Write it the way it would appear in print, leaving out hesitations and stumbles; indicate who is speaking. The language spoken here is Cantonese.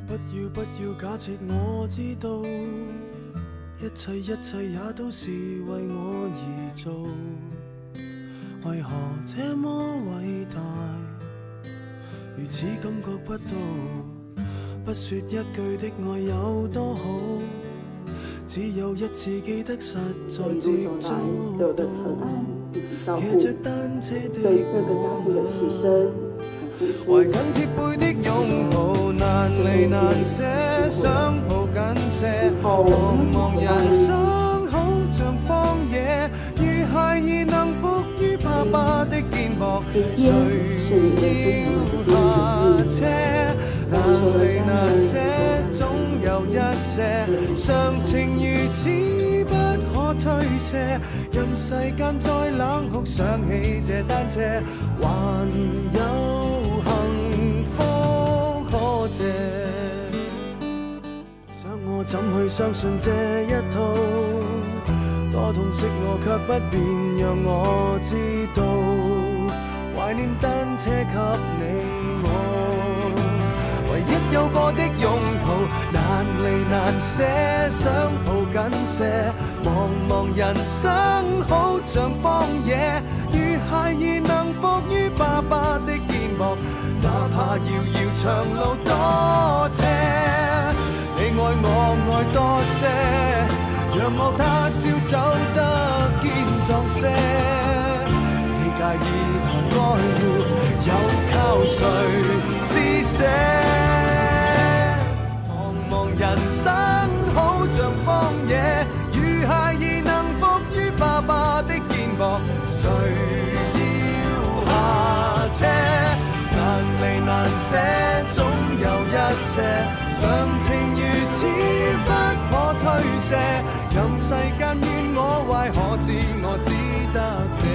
Speaker 1: 不要假設我知道，一切也都是為我而做，為何這麼偉大，如此感覺不到，不說一句的愛有多好，只有一次記得實在接觸到，騎着單車的我懷緊貼背的擁抱，難離難捨，想抱緊些，茫茫人生好像荒野，如孩兒能伏於爸爸的肩膊，誰要下車？難離難捨，總有一些常情如此不可推卸，任世間再冷酷，想起這單車，還有幸福可借。想我怎去相信這一套，多痛惜我卻不便讓我知道，懷念單車給你我唯一有過的擁抱，難離難捨，想抱緊些，茫茫人生好像荒野，如孩兒能伏於爸爸的肩膊，哪怕遙遙長路多斜，你愛我愛多些，讓我他朝走得堅壯些，你介意我愛護，又靠誰施捨？茫茫人生好像荒野，如孩兒能伏於爸爸的肩膊，誰要下車？難離難捨，總有一些常情如此不可推卸，任世間怨我壞，可知我只得你。